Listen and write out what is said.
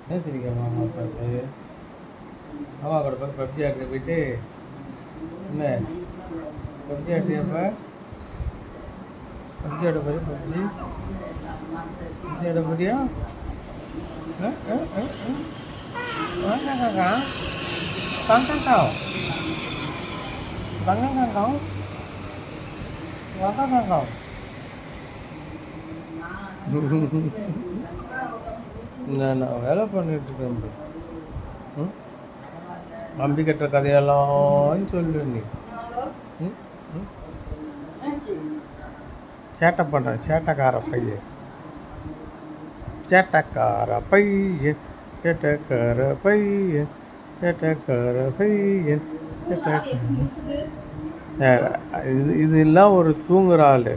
என்ன தெரியும் மாமா பார்த்து மாமா கூட பார்த்து பப்ஜி ஆடுற போயிட்டு என்ன பப்ஜி ஆடுறியாப்பா பப்ஜி ஆட போறியா பப்ஜி ஆட போறியா வாங்க காக்கா காக்கா வாங்க காக்கா வாங்க காக்கா நான் வேலை பண்ணிட்டு இருக்கேன் bro. ம் நம்பி கட்டுற கதையெல்லாம் சொல்லு நீ ம் ம் சேட்டை பண்ணுறேன் சேட்டைக்கார பையன் சேட்டைக்கார பையன் சேட்டைக்கார பையன் சேட்டைக்கார பையன் இது இதெல்லாம் ஒரு தூங்குற ஆள்